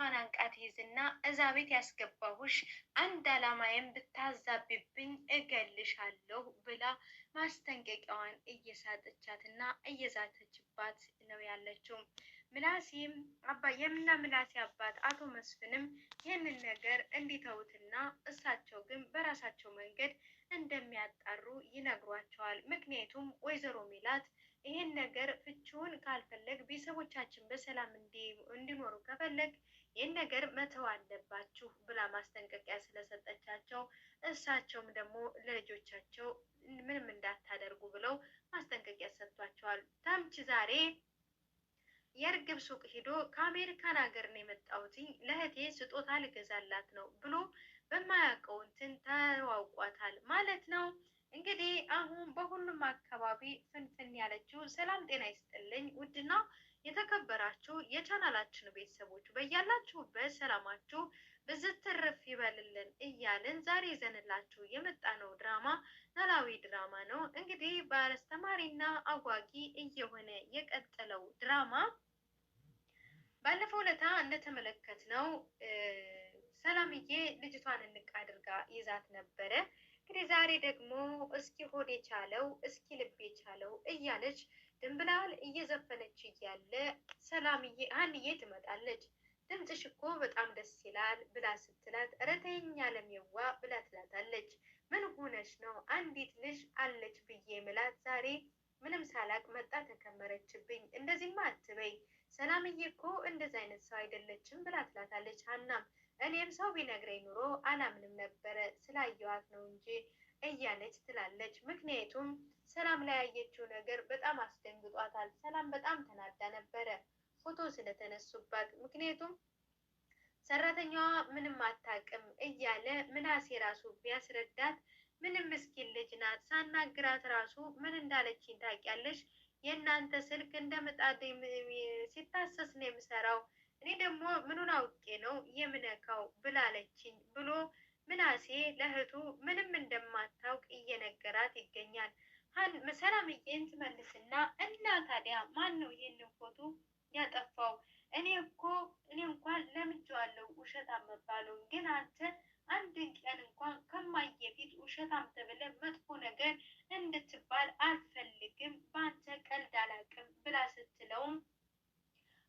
አንገቷን አንቃት ይዝና እዛ ቤት ያስገባሁሽ አንድ አላማዬን ብታዛብብኝ እገልሻለሁ ብላ ማስጠንቀቂያዋን እየሳጠቻትና እየዛተችባት ነው ያለችው። ምላሴም ምላሴ አባት አቶ መስፍንም ይህንን ነገር እንዲተውትና እሳቸው ግን በራሳቸው መንገድ እንደሚያጣሩ ይነግሯቸዋል። ምክንያቱም ወይዘሮ ሜላት ይህን ነገር ፍቺውን ካልፈለግ ቤተሰቦቻችን በሰላም እንዲኖሩ ከፈለግ ይህን ነገር መተው አለባችሁ ብላ ማስጠንቀቂያ ስለሰጠቻቸው እሳቸውም ደግሞ ለልጆቻቸው ምንም እንዳታደርጉ ብለው ማስጠንቀቂያ ሰጥቷቸዋል። ተምች ዛሬ የእርግብ ሱቅ ሄዶ ከአሜሪካን ሀገር ነው የመጣሁትኝ ለእህቴ ስጦታ ልገዛላት ነው ብሎ በማያውቀው እንትን ተዋውቋታል ማለት ነው። እንግዲህ አሁን በሁሉም አካባቢ ፍንፍን ያለችው ሰላም ጤና ይስጥልኝ ውድና የተከበራችሁ የቻናላችን ቤተሰቦች በያላችሁበት ሰላማችሁ ብዝትርፍ ይበልልን እያልን ዛሬ ይዘንላችሁ የመጣነው ድራማ ኖላዊ ድራማ ነው። እንግዲህ በአስተማሪና አጓጊ እየሆነ የቀጠለው ድራማ ባለፈው ለታ እንደተመለከትነው ሰላምዬ ልጅቷን እንቅ አድርጋ ይዛት ነበረ። እንግዲህ ዛሬ ደግሞ እስኪ ሆድ የቻለው እስኪ ልብ የቻለው እያለች ድንብላል እየዘፈነች እያለ ሰላምዬ ሀንዬ ትመጣለች። ድምፅሽ እኮ በጣም ደስ ይላል ብላ ስትላት ኧረ ተይኝ አለምየዋ ብላ ትላታለች። ምን ሆነሽ ነው አንዲት ልጅ አለች ብዬ ምላት ዛሬ ምንም ሳላቅ መጣ ተከመረችብኝ። እንደዚህማ አትበይ ሰላምዬ እኮ እንደዚህ አይነት ሰው አይደለችም ብላ ትላታለች። ሀናም እኔም ሰው ቢነግረኝ ኑሮ አላምንም ነበረ ስላየዋት ነው እንጂ እያለች ትላለች። ምክንያቱም ሰላም ላይ ያየችው ነገር በጣም አስደንግጧታል። ሰላም በጣም ተናዳ ነበረ ፎቶ ስለተነሱባት። ምክንያቱም ሰራተኛዋ ምንም አታውቅም እያለ ምናሴ ራሱ ቢያስረዳት ምንም ምስኪን ልጅ ናት፣ ሳናግራት ራሱ ምን እንዳለችኝ ታውቂያለሽ? የእናንተ ስልክ እንደ ምጣድ ሲታሰስ ነው የምሰራው፣ እኔ ደግሞ ምኑን አውቄ ነው የምነካው ብላለችኝ ብሎ ምናሴ ለእህቱ ምንም እንደማታውቅ እየነገራት ይገኛል። ሰላምዬን ትመልስና እና ታዲያ ማን ነው ይህንን ፎቶ ያጠፋው? እኔ እንኳን ለምጄዋለሁ ውሸታም መባሉን፣ ግን አንተ አንድ ቀን እንኳን ከማየ ፊት ውሸታም ተብለህ መጥፎ ነገር እንድትባል አልፈልግም፣ በአንተ ቀልድ አላውቅም ብላ ስትለውም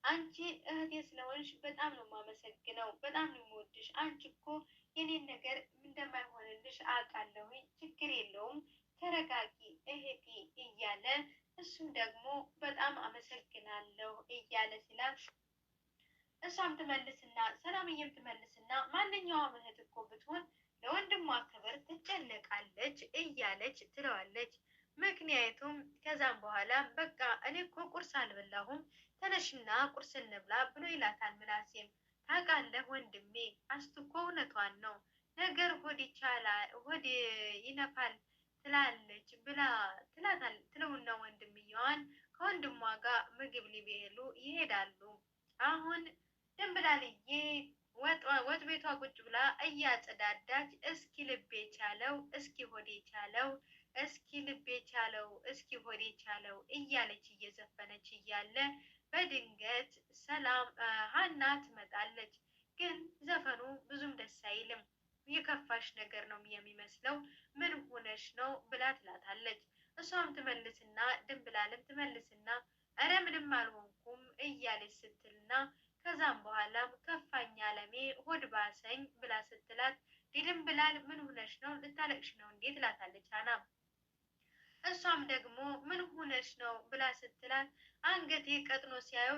አንቺ እህቴ ስለሆንሽ በጣም ነው የማመሰግነው፣ በጣም ነው የምወድሽ። አንቺ እኮ የኔን ነገር እንደማይሆንልሽ አውቃለሁ፣ ችግር የለውም ተረጋጊ እህቴ እያለ እሱም ደግሞ በጣም አመሰግናለሁ እያለ ሲላት እሷም ትመልስና ሰላምዬም ትመልስና ማንኛውም እህት እኮ ብትሆን ለወንድሟ ክብር ትጨነቃለች እያለች ትለዋለች። ምክንያቱም ከዛም በኋላ በቃ እኔ እኮ ቁርስ አልበላሁም ተነሽና ቁርስ እንብላ ብሎ ይላታል። ምላሴም ታውቃለህ ወንድሜ አስቱ እኮ እውነቷን ነው፣ ነገር ሆድ ይነፋል ትላለች ብላ ትለውና ወንድምየዋን ከወንድሟ ጋር ምግብ ሊበሉ ይሄዳሉ። አሁን ድንብላልዬ ወጥ ቤቷ ቁጭ ብላ እያጸዳዳች እስኪ ልቤ ቻለው እስኪ ሆዴ ቻለው እስኪ ልቤ ቻለው እስኪ ሆዴ ቻለው እያለች እየዘፈነች እያለ በድንገት ሀና ትመጣለች። ግን ዘፈኑ ብዙም ደስ አይልም፣ የከፋሽ ነገር ነው የሚመስለው፣ ምን ሆነሽ ነው ብላ ትላታለች። እሷም ትመልስና ድንብላልም ትመልስና እረ ምንም አልሆንኩም እያለች ስትልና ከዛም በኋላም ከፋኝ አለሜ ሆድ ባሰኝ ብላ ስትላት ድንብላል ምን ሆነሽ ነው ልታለቅሽ ነው እንዴ ትላታለች ሀና። እሷም ደግሞ ምን ሆነሽ ነው ብላ ስትላት አንገቴ ቀጥኖ ሲያዩ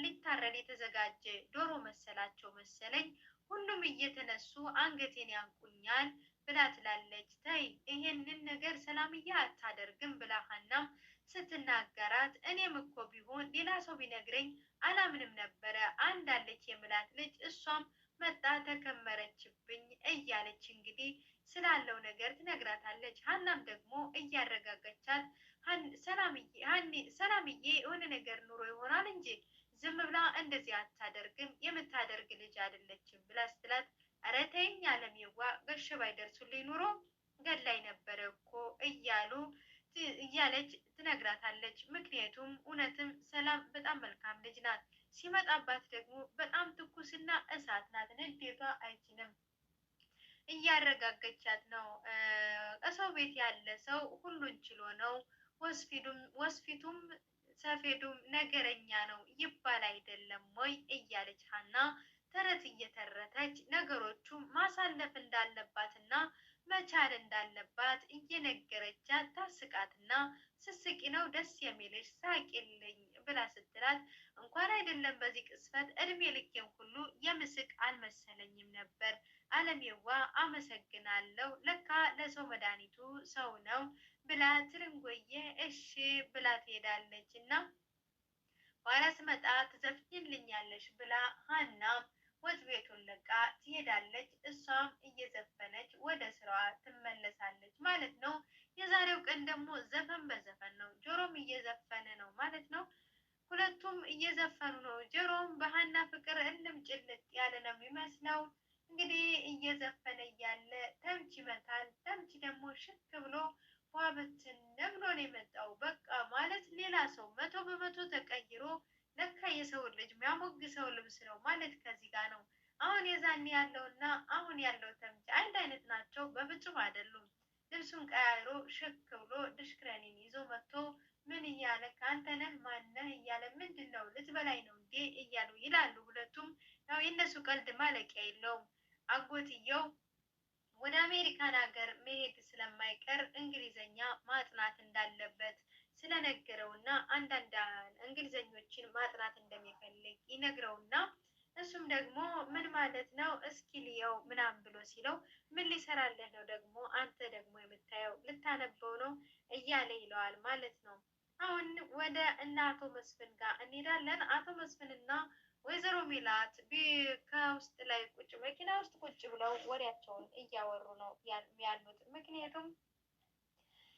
ሊታረድ የተዘጋጀ ዶሮ መሰላቸው መሰለኝ፣ ሁሉም እየተነሱ አንገቴን ያንቁኛል ብላ ትላለች። ተይ ይሄንን ነገር ሰላምዬ አታደርግም ብላ ሀናም ስትናገራት እኔም እኮ ቢሆን ሌላ ሰው ቢነግረኝ አላምንም ነበረ፣ አንዳለች የምላት ልጅ እሷም መጣ ተከመረችብኝ እያለች እንግዲህ ስላለው ነገር ትነግራታለች። ሀናም ደግሞ እያረጋገቻት ሰላምዬ የሆነ ነገር ኑሮ ይሆናል እንጂ ዝም ብላ እንደዚህ አታደርግም፣ የምታደርግ ልጅ አይደለችም ብላ ስትላት ኧረ ተይኝ አለምየዋ ገሽ ባይደርሱልኝ ኑሮ ገላይ ነበረ እኮ እያለች ትነግራታለች። ምክንያቱም እውነትም ሰላም በጣም መልካም ልጅ ናት። ሲመጣባት ደግሞ በጣም ትኩስና እሳት ናት። ንዴቷ አይችልም። እያረጋገቻት ነው። እሰው ቤት ያለ ሰው ሁሉን ችሎ ነው። ወስፊቱም ሰፌዱም ነገረኛ ነው ይባል አይደለም ወይ እያለች ሀና ተረት እየተረተች ነገሮቹ ማሳለፍ እንዳለባትና መቻል እንዳለባት እየነገረቻት ታስቃትና ስስቂ ነው ደስ የሚልሽ ሳቂልኝ ብላ ስትላት እንኳን አይደለም በዚህ ቅስፈት እድሜ ልኬን ሁሉ የምስቅ አልመሰለኝም ነበር። አለሜዋ አመሰግናለሁ፣ ለካ ለሰው መድኃኒቱ ሰው ነው ብላ ትርንጎዬ እሺ ብላ ትሄዳለች። እና በኋላ ስመጣ ትዘፍኝልኛለሽ ብላ ሀና ወጥ ቤቱን ለቃ ትሄዳለች። እሷም እየዘፈነች ወደ ስራዋ ትመለሳለች ማለት ነው። የዛሬው ቀን ደግሞ ዘፈን በዘፈን ነው። ጆሮም እየዘፈነ ነው ማለት ነው። ሁለቱም እየዘፈኑ ነው። ጆሮም በሀና ፍቅር እልም ጭልጥ ያለ ነው የሚመስለው። እንግዲህ እየዘፈነ እያለ ተምች ይመታል። ተምች ደግሞ ሽክ ብሎ ዋብትን ነብሎ ነው የመጣው። በቃ ማለት ሌላ ሰው 100% ተቀይሮ ለካ የሰው ልጅ የሚያሞግሰው ልብስ ነው ማለት ከዚህ ጋር ነው። አሁን የዛኔ ያለውና አሁን ያለው ተምች አንድ አይነት ናቸው? በፍጹም አይደሉም። ልብሱን ቀያይሮ ሽክ ብሎ ድሽክረኒን ይዞ መጥቶ ምን እያለ ከአንተ ነህ ማነህ እያለ ምንድን ነው ልትበላይ ነው እንዴ እያሉ ይላሉ ሁለቱም። ያው የእነሱ ቀልድ ማለቂያ የለውም። አጎትየው ወደ አሜሪካን ሀገር መሄድ ስለማይቀር እንግሊዘኛ ማጥናት እንዳለበት ስለነገረውና አንዳንድ እንግሊዘኞችን ማጥናት እንደሚፈልግ ይነግረውና እሱም ደግሞ ምን ማለት ነው እስኪ ልየው ምናምን ብሎ ሲለው ምን ሊሰራለህ ነው ደግሞ አንተ ደግሞ የምታየው ልታነበው ነው እያለ ይለዋል ማለት ነው። አሁን ወደ እነ አቶ መስፍን ጋር እንሄዳለን። አቶ መስፍንና ወይዘሮ ሜላት ከውስጥ ላይ መኪና ውስጥ ቁጭ ብለው ወሬያቸውን እያወሩ ነው ያሉት። ምክንያቱም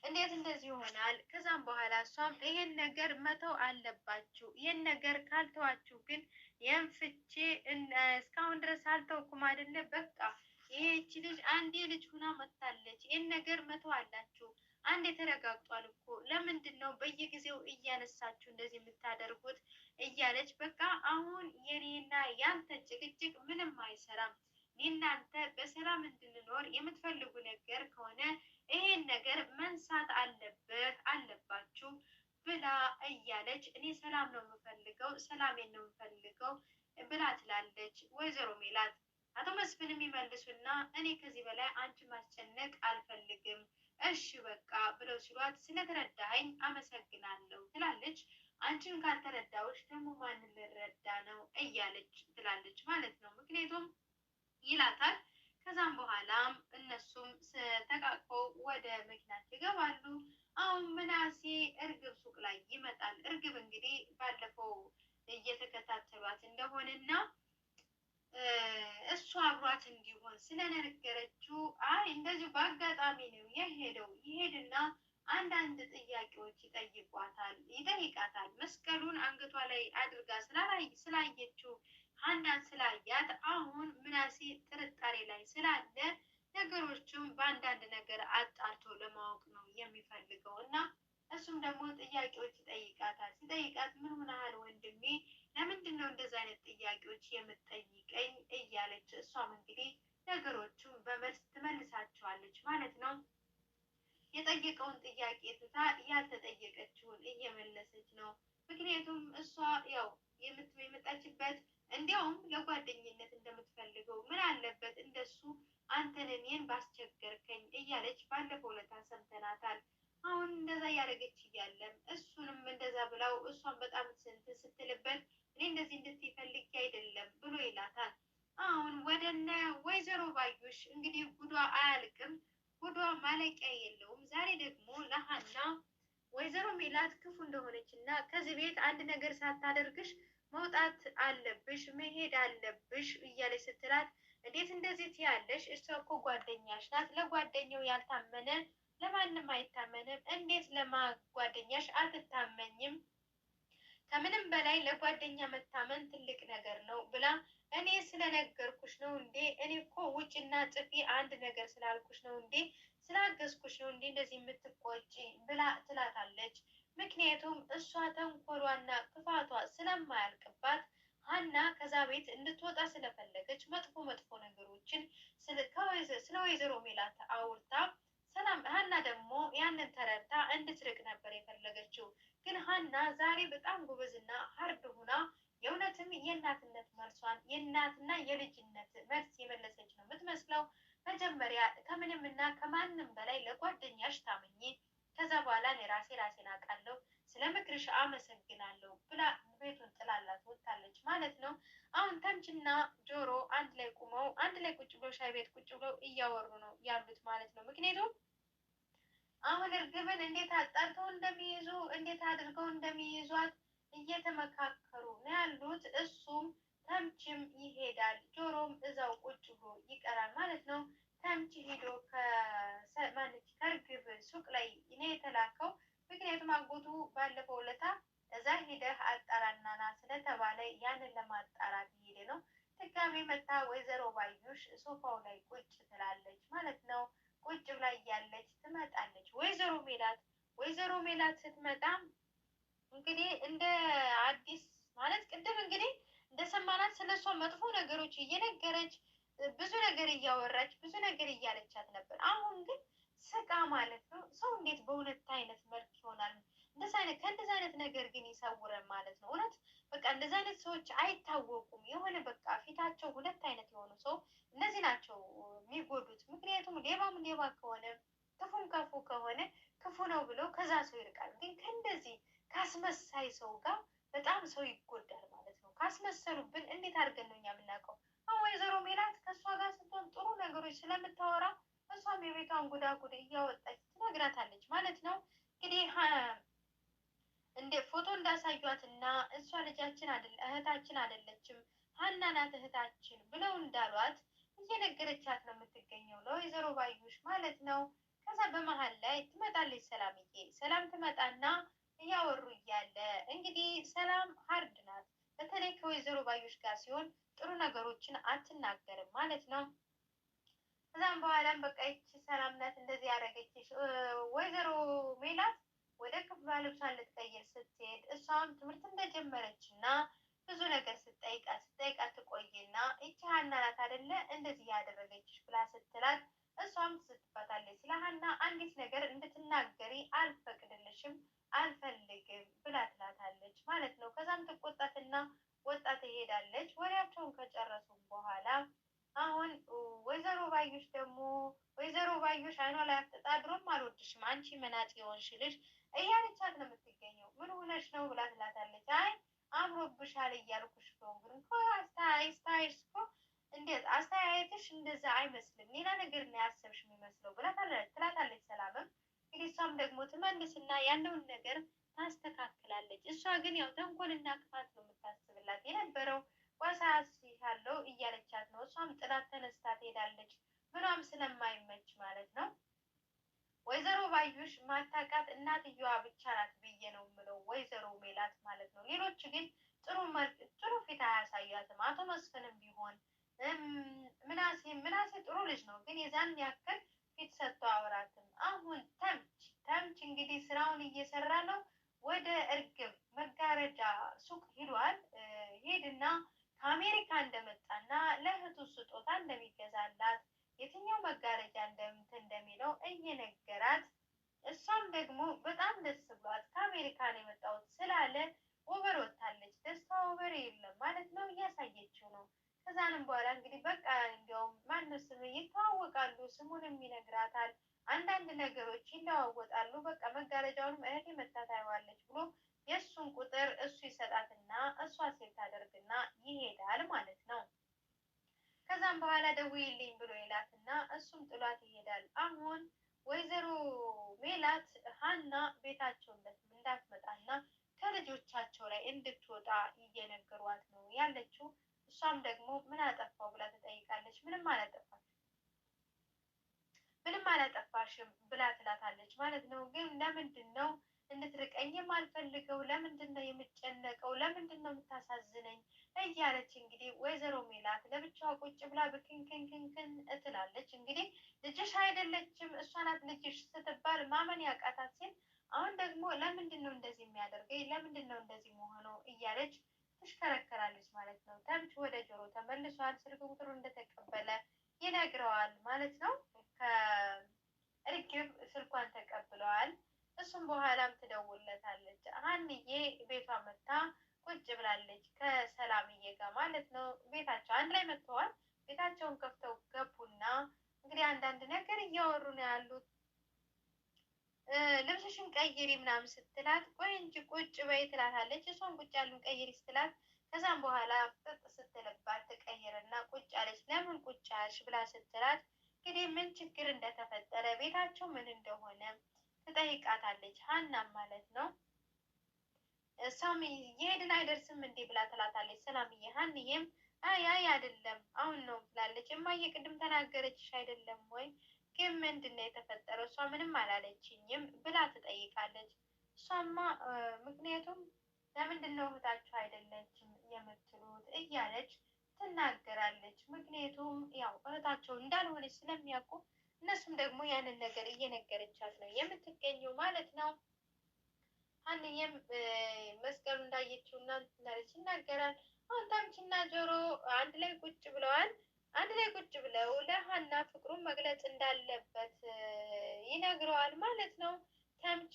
እንዴት እንደዚህ ይሆናል? ከዛም በኋላ እሷም ይሄን ነገር መተው አለባችሁ፣ ይሄን ነገር ካልተዋችሁ ግን ይህን ፍቺ እስካሁን ድረስ አልተውኩም አይደለ? በቃ ይህቺ ልጅ አንዴ ልጅ ሁና መታለች። ይህን ነገር መተው አላችሁ። አንዴ ተረጋግጧል እኮ ለምንድን ነው በየጊዜው እያነሳችሁ እንደዚህ የምታደርጉት? እያለች በቃ አሁን የኔና ያንተ ጭቅጭቅ ምንም አይሰራም። እናንተ በሰላም እንድንኖር የምትፈልጉ ነገር ከሆነ ይሄን ነገር መንሳት አለባችሁ ብላ እያለች እኔ ሰላም ነው የምፈልገው፣ ሰላሜን ነው የምፈልገው ብላ ትላለች ወይዘሮ ሜላት። አቶ መስፍን የሚመልሱና እኔ ከዚህ በላይ አንቺ ማስጨነቅ አልፈልግም፣ እሺ በቃ ብለው ሲሏት ስለተረዳኸኝ አመሰግናለሁ ትላለች። አንቺን ካልተረዳዎች ደግሞ ማንን ልረዳ ነው እያለች ትላለች ማለት ነው። ምክንያቱም ይላታል። ከዛም በኋላም እነሱም ተቃቅፈው ወደ መኪናቸው ይገባሉ። አሁን ምናሴ እርግብ ሱቅ ላይ ይመጣል። እርግብ እንግዲህ ባለፈው እየተከታተሏት እንደሆነና እሱ አብሯት እንዲሆን ስለነገረችው አይ እንደዚሁ በአጋጣሚ ነው የሄደው። ይሄድና አንዳንድ ጥያቄዎች ይጠይቃታል። መስቀሉን አንገቷ ላይ አድርጋ ስላየችው ሀናን ስላያት አሁን ምናሴ ጥርጣሬ ላይ ስላለ ነገሮችም በአንዳንድ ነገር አጣርቶ ለማወቅ ነው የሚፈልገው እና እሱም ደግሞ ጥያቄዎች ይጠይቃታል። ሲጠይቃት ምን ሆነሃል ወንድሜ፣ ለምንድን ነው እንደዚህ አይነት ጥያቄዎች የምትጠይቀኝ እያለች እሷም እንግዲህ ነገሮቹን በመልስ ትመልሳቸዋለች ማለት ነው። የጠየቀውን ጥያቄ ትታ ያልተጠየቀችውን እየመለሰች ነው። ምክንያቱም እሷ ያው የመጣችበት እንዲያውም ለጓደኝነት እንደምትፈልገው ምን አለበት እንደሱ አንተን እኔን ባስቸገርከኝ እያለች ባለፈው ዕለት ሰምተናታል። አሁን እንደዛ እያደረገች እያለም እሱንም እንደዛ ብላው እሷን በጣም ስትልበት እኔ እንደዚህ እንድትፈልጊ አይደለም ብሎ ይላታል። አሁን ወደነ ወይዘሮ ባዩሽ እንግዲህ ጉዷ አያልቅም፣ ጉዷ ማለቂያ የለውም። ዛሬ ደግሞ ለሀና ወይዘሮ ሜላት ክፉ እንደሆነች እና ከዚህ ቤት አንድ ነገር ሳታደርግሽ መውጣት አለብሽ መሄድ አለብሽ እያለች ስትላት እንዴት እንደዚህ ትያለሽ? እሷ እኮ ጓደኛሽ ናት። ለጓደኛው ያልታመነ ለማንም አይታመንም። እንዴት ለጓደኛሽ አትታመኝም? ከምንም በላይ ለጓደኛ መታመን ትልቅ ነገር ነው ብላ እኔ ስለነገርኩሽ ነው እንዴ? እኔ እኮ ውጭና ጽፊ አንድ ነገር ስላልኩሽ ነው እንዴ? ስላገዝኩሽ ነው እንዴ እንደዚህ የምትቆጪ ብላ ትላታለች። ምክንያቱም እሷ ተንኮሏና ክፋቷ ስለማያልቅባት ሀና ከዛ ቤት እንድትወጣ ስለፈለገች መጥፎ መጥፎ ነገሮችን ስለ ወይዘሮ ሜላት አውርታ ሰላም ሀና ደግሞ ያንን ተረድታ እንድትርቅ ነበር የፈለገችው። ግን ሀና ዛሬ በጣም ጎበዝና ሀርድ ሁና የእውነትም የእናትነት መልሷን የእናትና የልጅነት መልስ የመለሰች ነው የምትመስለው። መጀመሪያ ከምንም እና ከማንም በላይ ለጓደኛሽ ታመኚ፣ ከዛ በኋላ እኔ ራሴን አውቃለሁ፣ ስለ ምክርሽ አመሰግናለሁ ብላ ቤቱን ጥላላት ወጥታለች ማለት ነው። አሁን ተምችና ጆሮ አንድ ላይ ቁመው አንድ ላይ ቁጭ ብለው ሻይ ቤት ቁጭ ብለው እያወሩ ነው ያሉት ማለት ነው። ምክንያቱም አሁን እርግብን እንዴት አጣርተው እንደሚይዙ እንዴት አድርገው እንደሚይዟት እየተመካከሩ ነው ያሉት። እሱም ተምችም ይሄዳል፣ ጆሮም እዛው ቁጭ ብሎ ይቀራል ማለት ነው። ተምች ሄዶ ከእርግብ ሱቅ ላይ ነው የተላከው። ምክንያቱም አጎቱ ባለፈው ለታ እዛ ሂደህ አጣራናና ስለተባለ ያንን ለማጣራት ሄደ ነው። ድጋሜ መታ ወይዘሮ ባዩሽ ሶፋው ላይ ቁጭ ትላለች ማለት ነው። ቁጭ ብላ እያለች ትመጣለች ወይዘሮ ሜላት ስትመጣ እንግዲህ እንደ አዲስ ማለት ቅድም እንግዲህ እንደሰማናት ስለሷ መጥፎ ነገሮች እየነገረች ብዙ ነገር እያወራች ብዙ ነገር እያለቻት ነበር። አሁን ግን ስቃ ማለት ነው። ሰው እንዴት በሁለት አይነት መልክ ይሆናል? ከእንደዚህ አይነት ነገር ግን ይሰውረን ማለት ነው። እውነት በቃ እንደዚህ አይነት ሰዎች አይታወቁም። የሆነ በቃ ፊታቸው ሁለት አይነት የሆኑ ሰው እነዚህ ናቸው የሚጎዱት። ምክንያቱም ሌባም ሌባ ከሆነ ክፉም ክፉ ከሆነ ክፉ ነው ብሎ ከዛ ሰው ይርቃል። ግን ከእንደዚህ ካስመሳይ ሰው ጋር በጣም ሰው ይጎዳል ማለት ነው። ካስመሰሉብን እንዴት አድርገን ነው እኛ የምናውቀው? አሁን ወይዘሮ ሜላት ከእሷ ጋር ስትሆን ጥሩ ነገሮች ስለምታወራ እሷም የቤቷን ጉዳጉድ እያወጣች ትነግራታለች ማለት ነው። እንግዲህ እንደ ፎቶ እንዳሳዩትና እሷ ልጃችን እህታችን አይደለችም ሀና ናት እህታችን ብለው እንዳሏት እየነገረቻት ነው የምትገኘው ለወይዘሮ ባዩሽ ማለት ነው። ከዛ በመሀል ላይ ትመጣለች ሰላምዬ። ሰላም ትመጣና እያወሩ እያለ እንግዲህ ሰላም ሀርድ ናት። በተለይ ከወይዘሮ ባዩሽ ጋር ሲሆን ጥሩ ነገሮችን አትናገርም ማለት ነው። ከዛም በኋላም በቃ ይቺ ሰላም ናት እንደዚህ ያደረገችሽ። ወይዘሮ ሜላት ወደ ክፍሏ ልብሷን ልትቀይር ስትሄድ እሷም ትምህርት እንደጀመረች እና ብዙ ነገር ስትጠይቃት ትቆይና ይቺ ሀና ናት አይደለ እንደዚህ ያደረገችሽ ብላ ስትላት እሷም ትስትባታለች። ስለ ሀና አንዲት ነገር እንድትናገሪ አልፈቅድልሽም አልፈልግም ብላ ትላታለች ማለት ነው። ከዛም ትቆጣትና ወጣ ትሄዳለች። ወሬያቸውን ከጨረሱ በኋላ አሁን ወይዘሮ ባዩሽ ደግሞ ወይዘሮ ባዩሽ አይኗ ላይ አፍጥጣ ድሮም አልወድሽም አንቺ መናጤ የሆንሽ ልጅ እያለቻት ነው የምትገኘው። ምን ሆነሽ ነው ብላ ትላታለች። አይ አምሮብሻል እያልኩሽ ነው፣ ግን እኮ አስተያየትሽ እኮ እንዴት አስተያየትሽ እንደዛ አይመስልም፣ ሌላ ነገር ነው ያሰብሽ የሚመስለው ብላ ትላታለች። ሰላምም እንግዲህ እሷም ደግሞ ትመልስና ያለውን ነገር ታስተካክላለች። እሷ ግን ያው ተንኮልና ክፋት ነው የምታስብላት የነበረው። ዋሳያለው እያለቻት ነው። እሷም ጥላት ተነስታ ትሄዳለች። ምኗም ስለማይመች ማለት ነው። ወይዘሮ ባዩሽ ማታቃት እናትየዋ ብቻ ናት ብዬ ነው የምለው፣ ወይዘሮ ሜላት ማለት ነው። ሌሎች ግን ጥሩ ፊት አያሳያትም። አቶ መስፍንም ቢሆን ምናሴ ጥሩ ልጅ ነው፣ ግን የዛን ያክል ፊት ሰጥቶ አወራትም። አሁን ተምች እንግዲህ ስራውን እየሰራ ነው። ወደ እርግብ መጋረጃ ሱቅ ሂዷል። ሄድና ከአሜሪካ እንደመጣና ለእህቱ ስጦታ እንደሚገዛላት የትኛው መጋረጃ እንደሚለው እየነገራት እሷም ደግሞ በጣም ደስ ብሏት ከአሜሪካ ነው የመጣሁት ስላለ ኦቨር ወጥታለች። ደስታ ኦቨር የለም ማለት ነው፣ እያሳየችው ነው። ከዛንም በኋላ እንግዲህ በቃ እንዲያውም ማነው ስም ይተዋወቃሉ፣ ስሙንም ይነግራታል። አንዳንድ ነገሮች ይለዋወጣሉ። በቃ መጋረጃውንም እህቴ መታ ታየዋለች ብሎ የእሱን ቁጥር እሱ ይሰጣትና እሷ ሴት ታደርግና ይሄዳል ማለት ነው። ከዛም በኋላ ደውዪልኝ ብሎ ይላትና እሱም ጥሏት ይሄዳል። አሁን ወይዘሮ ሜላት ሀና ቤታቸው እንዳትመጣና ከልጆቻቸው ላይ እንድትወጣ እየነገሯት ነው ያለችው። እሷም ደግሞ ምን አጠፋው ብላ ትጠይቃለች። ምንም አላጠፋሽም ብላ ትላታለች ማለት ነው። ግን ለምንድን ነው እንድትርቀኝ የማልፈልገው? ለምንድን ነው የምጨነቀው? ለምንድን ነው የምታሳዝነኝ? እያለች እንግዲህ ወይዘሮ ሜላት ለብቻዋ ቁጭ ብላ ብክንክንክንክን ትላለች። እንግዲህ ልጅሽ አይደለችም እሷ ናት ልጅሽ ስትባል ማመን ያቃታት ሲል አሁን ደግሞ ለምንድን ነው እንደዚህ የሚያደርገኝ? ለምንድን ነው እንደዚህ መሆነው? እያለች ትሽከረከራለች ማለት ነው። ተምች ወደ ጆሮ ተመልሷል። ስልክ ቁጥሩ እንደተቀበለ ይነግረዋል ማለት ነው። ከእርግብ ስልኳን ተቀብለዋል። እሱም በኋላም ትደውልለታለች። ሀንዬ ቤቷ መታ ቁጭ ብላለች ከሰላምዬ ጋር ማለት ነው። ቤታቸው አንድ ላይ መጥተዋል። ቤታቸውን ከፍተው ገቡና እንግዲህ አንዳንድ ነገር እያወሩ ነው ያሉት። ልብስሽን ቀይሪ ምናምን ስትላት ቆይ እንጂ ቁጭ በይ ትላታለች። እሷን ቁጭ ያሉን ቀይሪ ስትላት ከዛም በኋላ ፍጥጥ ስትልባት ትቀይርና ቁጭ አለች። ለምን ቁጭ አልሽ ብላ ስትላት እንግዲህ ምን ችግር እንደተፈጠረ ቤታቸው ምን እንደሆነ ትጠይቃታለች። ሀናም ማለት ነው። እሷም የሄድን አይደርስም እንዴ ብላ ትላታለች ሰላምዬ። ሀንዬም አይ አይደለም አሁን ነው ብላለች። እማዬ ቅድም ተናገረችሽ አይደለም ወይ ግን ምንድን ነው የተፈጠረው? እሷ ምንም አላለችኝም ብላ ትጠይቃለች። እሷማ ምክንያቱም ለምንድን ነው እህታችሁ አይደለችም የምትሉት እያለች ትናገራለች። ምክንያቱም ያው እህታቸው እንዳልሆነች ስለሚያውቁ እነሱም ደግሞ ያንን ነገር እየነገረቻት ነው የምትገኘው ማለት ነው። ሀንዬም መስቀሉ እንዳየችው እና ትላለች ይናገራል። አሁን ታምችና ጆሮ አንድ ላይ ቁጭ ብለዋል። አንድ ላይ ቁጭ ብለው ለሀና ፍቅሩን መግለጽ እንዳለበት ይነግረዋል ማለት ነው። ተምች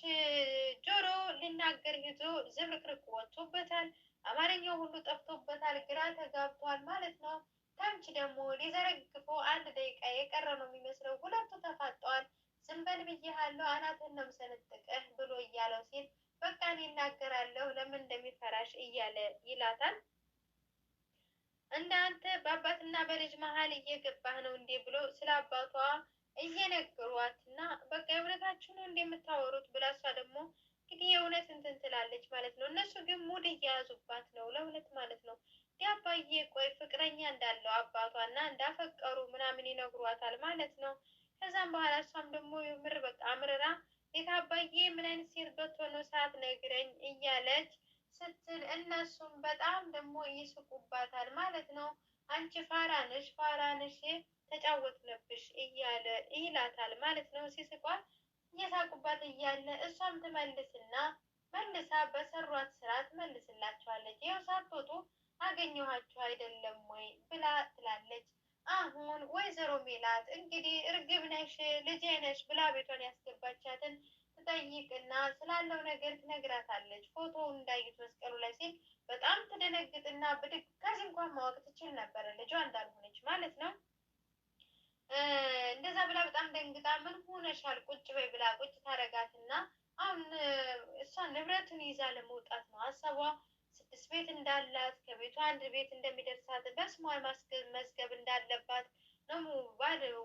ጆሮ ሊናገር ይዞ ዝብርቅርቅ ወጥቶበታል። አማርኛው ሁሉ ጠፍቶበታል። ግራ ተጋብቷል ማለት ነው። ተምች ደግሞ ሊዘረግፈው አንድ ደቂቃ የቀረ ነው የሚመስለው። ሁለቱ ተፋጠዋል። ዝም በል ብዬሃለሁ አናትህን ነው የምሰነጥቀህ ብሎ እያለው ሲል በቃ እኔ እናገራለሁ ለምን እንደሚፈራሽ እያለ ይላታል። እናንተ በአባትና በልጅ መሀል እየገባህ ነው እንዴ ብሎ ስለ አባቷ እየነገሯት እና በቃ የእውነታችሁ ነው እንደምታወሩት ብላ እሷ ደግሞ እንግዲህ የእውነት እንትን ትላለች ማለት ነው። እነሱ ግን ሙድ እየያዙባት ነው ለእውነት ማለት ነው። አባዬ ቆይ ፍቅረኛ እንዳለው አባቷ እና እንዳፈቀሩ ምናምን ይነግሯታል ማለት ነው። ከዛም በኋላ እሷም ደግሞ የምር በቃ አምርራ የት አባዬ ምን አይነት ሴት በትሆን ነው ሰዓት ነግረኝ እያለች ስትል እነሱም በጣም ደግሞ ይስቁባታል ማለት ነው። አንቺ ፋራንሽ ፋራንሽ ተጫወትንብሽ እያለ ይላታል ማለት ነው። ሲስቋት እየሳቁባት እያለ እሷም ትመልስና መልሳ በሰሯት ስራ ትመልስላቸዋለች። ይኸው ሳትወጡ አገኘኋችሁ አይደለም ወይ ብላ ትላለች። አሁን ወይዘሮ ሜላት እንግዲህ እርግብ ነሽ ልጄ ነሽ ብላ ቤቷን ያስገባቻትን ትጠይቅና ስላለው ነገር ትነግራታለች። ፎቶውን እንዳዩት መስቀሉ ላይ ሲል በጣም ትደነግጥና ብድግ ከዚህ እንኳን ማወቅ ትችል ነበረ ልጇ እንዳልሆነች ማለት ነው። እንደዛ ብላ በጣም ደንግጣ ምን ሆነሻል ቁጭ በይ ብላ ቁጭ ታረጋትና አሁን እሷ ንብረቱን ይዛ ለመውጣት ነው ሀሳቧ። 6 ቤት እንዳላት ከቤቷ 1 ቤት እንደሚደርሳት በስሟ መዝገብ እንዳለባት ነው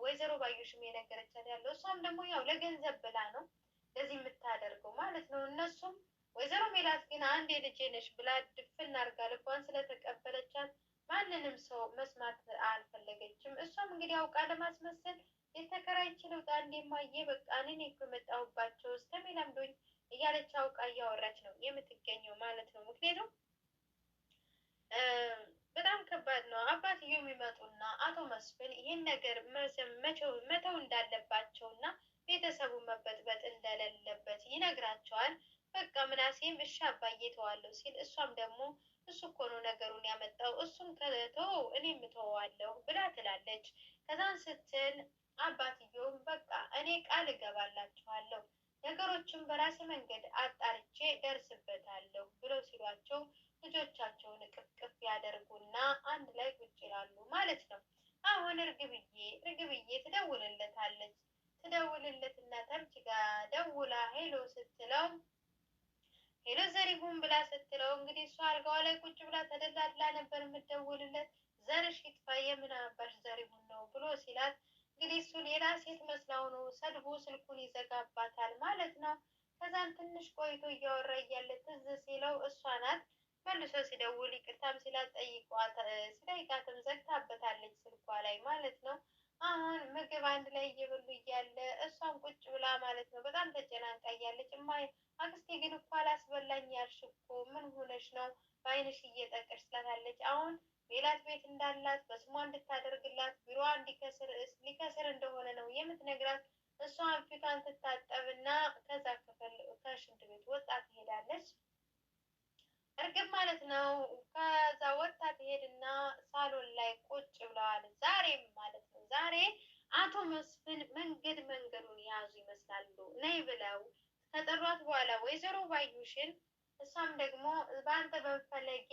ወይዘሮ ባዩሽም የነገረቻት ያለው። እሷም ደግሞ ያው ለገንዘብ ብላ ነው ለዚህ የምታደርገው ማለት ነው። እነሱም ወይዘሮ ሜላት ግን አንድ የልጄ ነሽ ብላ ድፍን አድርጋ ልቧን ስለተቀበለቻት ማንንም ሰው መስማት አልፈለገችም። እሷም እንግዲህ አውቃ ለማስመሰል የተከራይቼ ልውጣ እንደማየ በቃ እኔ እኮ የመጣሁባቸው እስከሚለምዱኝ እያለች አውቃ እያወራች ነው የምትገኘው ማለት ነው። ምክንያቱም በጣም ከባድ ነው። አባትየው የሚመጡና አቶ መስፍን ይህን ነገር መተው እንዳለባቸው እና ቤተሰቡ መበጥበጥ እንደሌለበት ይነግራቸዋል። በቃ ምናሴም እሺ አባዬ ተዋለሁ ሲል እሷም ደግሞ እሱ እኮ ነው ነገሩን ያመጣው እሱን ከተወው እኔም እተወዋለሁ ብላ ትላለች። ከዛን ስትል አባትየውም በቃ እኔ ቃል እገባላችኋለሁ ነገሮችን በራሴ መንገድ አጣርቼ ደርስበታለሁ ብለው ሲሏቸው ልጆቻቸውን ቅፍቅፍ ያደርጉና አንድ ላይ ቁጭ ይላሉ ማለት ነው። አሁን እርግብዬ ትደውልለታለች። ትደውልለትና ተምች ጋር ደውላ ሄሎ ስትለው ሄሎ ዘሪሁን ብላ ስትለው እንግዲህ እሷ አልጋዋ ላይ ቁጭ ብላ ተደላድላ ነበር የምትደውልለት። ዘርሽ ይጥፋ የምን አባሽ ዘሪሁን ነው ብሎ ሲላት እንግዲህ እሱ ሌላ ሴት መስላው ነው ሰድቦ ስልኩን ይዘጋባታል ማለት ነው። ከዛም ትንሽ ቆይቶ እያወራ እያለ ትዝ ሲለው እሷ ናት። መልሶ ሲደውል ይቅርታም ሲላት ሲጠይቃትም ዘግታበታለች ስልኳ ላይ ማለት ነው። አሁን ምግብ አንድ ላይ እየበሉ እያለ እሷም ቁጭ ብላ ማለት ነው በጣም ተጨናንቃ እያለች አክስቴ ግን እኮ አላስበላኝ ያልሽ እኮ ምን ሆነሽ ነው በአይንሽ እየጠቀሽ ትላታለች። አሁን ሜላት ቤት እንዳላት በስሟ እንድታደርግላት ቢሮዋ ሊከስር እንደሆነ ነው የምትነግራት። እሷን ፊቷን ትታጠብና ከዛ ክፍል ከሽንት ቤት ወጣ ትሄዳለች። እርግብ ማለት ነው። ከዛ ወጥታ ትሄድና ሳሎን ላይ ቁጭ ብለዋል። ዛሬም ማለት ነው ዛሬ አቶ መስፍን መንገዱን የያዙ ይመስላሉ። ነይ ብለው ከጠሯት በኋላ ወይዘሮ ባዩሽን እሷም ደግሞ በአንተ በመፈለጌ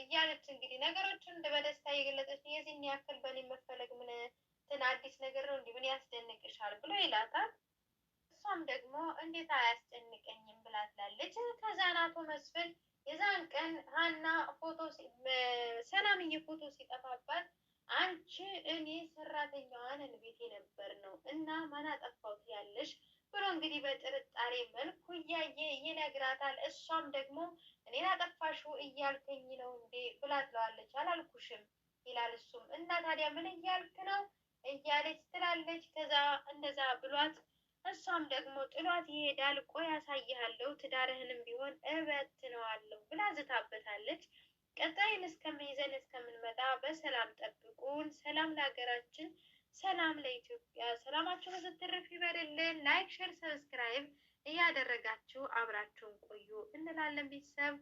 እያለች እንግዲህ ነገሮችን በደስታ እየገለጸች የዚህን ያክል በእኔ መፈለግ ምን እንትን አዲስ ነገር ነው እንዲህ ምን ያስደንቅሻል ብሎ ይላታል። እሷም ደግሞ እንዴት አያስጨንቀኝም ብላ ትላለች። ከዛን አቶ መስፍን የዛን ቀን ሀና ሰላምዬ ፎቶ ሲጠፋባት አንቺ እኔ ሰራተኛዋን ቤት የነበር ነው እና ማን አጠፋው ያለሽ ብሎ እንግዲህ በጥርጣሬ መልኩ እያየ ይነግራታል። እሷም ደግሞ እኔን አጠፋሽው እያልከኝ ነው እንዴ ብላ ትለዋለች። አላልኩሽም ይላል እሱም እና ታዲያ ምን እያልክ ነው እያለች ትላለች። ከዛ እንደዛ ብሏት እሷም ደግሞ ጥሏት ይሄዳል። ቆይ ያሳይሃለሁ ትዳርህንም ቢሆን እበትነዋለሁ ብላ ዝታበታለች። ቀጣይን እስከምንይዘን እስከምንመጣ በሰላም ጠብቁን። ሰላም ለሀገራችን፣ ሰላም ለኢትዮጵያ። ሰላማችሁ ስትርፍ ይበልልን። ላይክ፣ ሼር፣ ሰብስክራይብ እያደረጋችሁ አብራችሁን ቆዩ እንላለን ቤተሰብ።